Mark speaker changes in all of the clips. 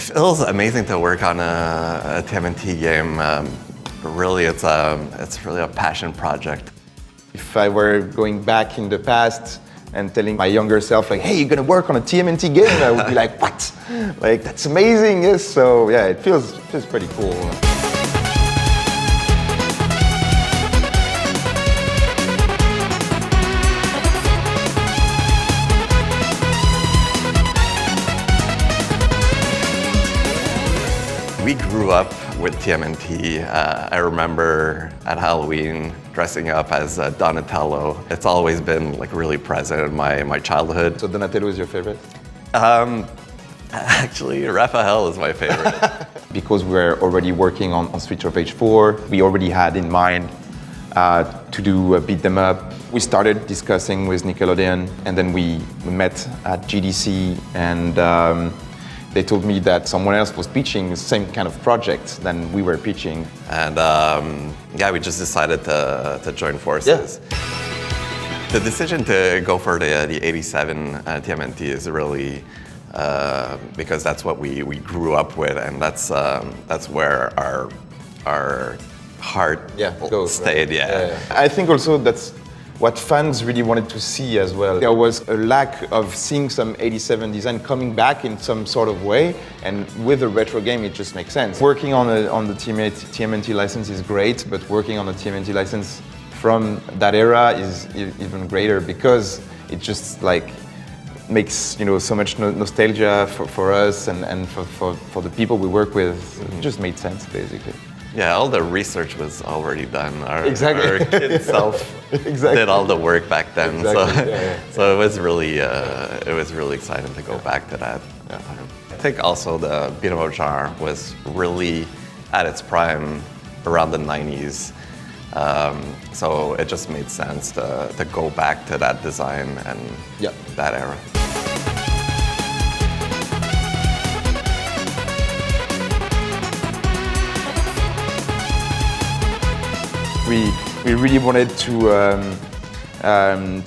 Speaker 1: feels amazing to work on a TMNT game. Really, it's really a passion project.
Speaker 2: If I were going back in the past and telling my younger self, like, hey, you're gonna work on a TMNT game, I would be like, what? Like, that's amazing, yes. So yeah, it feels pretty cool.
Speaker 1: We grew up with TMNT. I remember at Halloween dressing up as Donatello. It's always been like really present in my childhood.
Speaker 2: So Donatello is your favorite?
Speaker 1: Actually, Raphael is my favorite.
Speaker 2: Because we're already working on Streets of Rage 4, we already had in mind to do a beat them up. We started discussing with Nickelodeon, and then we met at GDC, and they told me that someone else was pitching the same kind of project than we were pitching.
Speaker 1: And yeah, we just decided to join forces. Yeah. The decision to go for the 87 TMNT is really because that's what we grew up with, and that's where our heart stayed.
Speaker 2: Right? Yeah. I think also that's what fans really wanted to see as well. There was a lack of seeing some 87 design coming back in some sort of way, and with a retro game it just makes sense. Working on the TMNT license is great, but working on the TMNT license from that era is even greater, because it just like makes so much nostalgia for us and for the people we work with. It just made sense basically.
Speaker 1: Yeah, all the research was already done. Our
Speaker 2: kid
Speaker 1: itself did all the work back then.
Speaker 2: Exactly.
Speaker 1: So it was really exciting to go back to that. Yeah. I think also the beat 'em up genre was really at its prime around the 90s. So it just made sense to go back to that design and that era. We really wanted to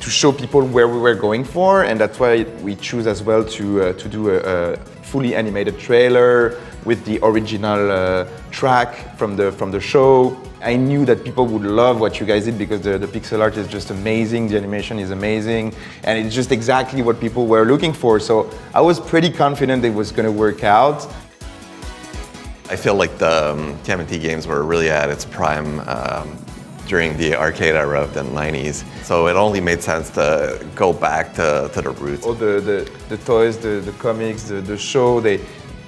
Speaker 1: show people where we were going for, and that's why we choose as well to do a fully animated trailer with the original track from the show. I knew that people would love what you guys did because the pixel art is just amazing, the animation is amazing, and it's just exactly what people were looking for. So I was pretty confident it was going to work out. I feel like the TMNT games were really at its prime during the arcade era of the 90s. So it only made sense to go back to the roots. All the toys, the comics, the show,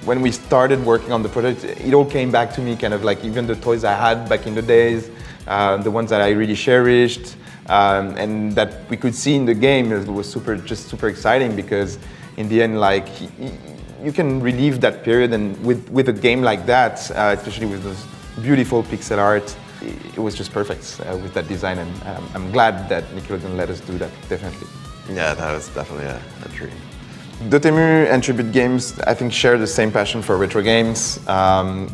Speaker 1: when we started working on the project, it all came back to me, kind of like even the toys I had back in the days, the ones that I really cherished, and that we could see in the game. It was super exciting, because in the end, like, you can relive that period, and with a game like that, especially with those beautiful pixel art, it was just perfect with that design, and I'm glad that Nickelodeon let us do that, definitely. Yeah, that was definitely a dream. Dotemu and Tribute Games, I think, share the same passion for retro games.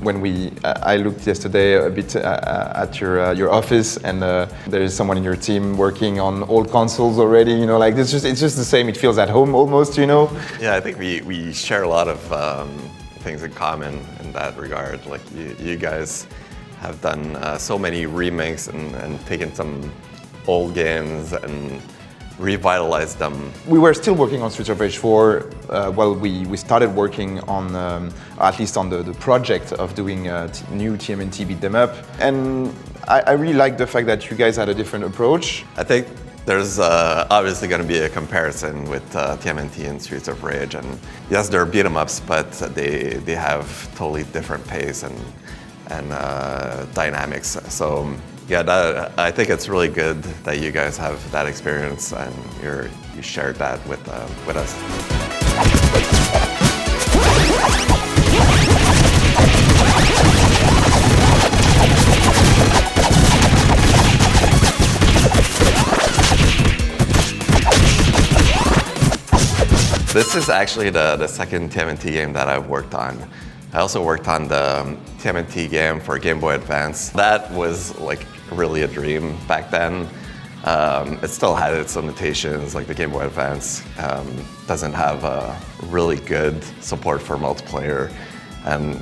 Speaker 1: When I looked yesterday a bit at your office, and there is someone in your team working on old consoles already. Like it's just the same. It feels at home almost. Yeah, I think we share a lot of things in common in that regard. Like you guys have done so many remakes and taken some old games and revitalized them. We were still working on Streets of Rage 4 while we started working on, at least on the project of doing a new TMNT beat them up. And I really like the fact that you guys had a different approach. I think there's obviously going to be a comparison with TMNT and Streets of Rage. And yes, they're beat 'em ups, but they have totally different pace and dynamics. So yeah, I think it's really good that you guys have that experience and you shared that with us. This is actually the second TMNT game that I've worked on. I also worked on the TMNT game for Game Boy Advance. That was like really a dream back then. It still had its limitations, like the Game Boy Advance doesn't have really good support for multiplayer.
Speaker 3: And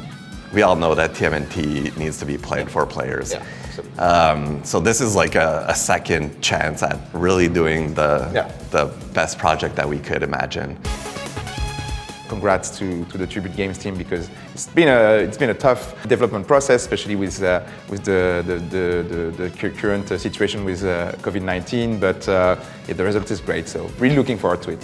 Speaker 3: we all know that TMNT needs to be played for players. So this is like a second chance at really doing the best project that we could imagine.
Speaker 1: Congrats to the Tribute Games team, because it's been a tough development process, especially with the current situation with COVID-19. But the result is great, so really looking forward to it.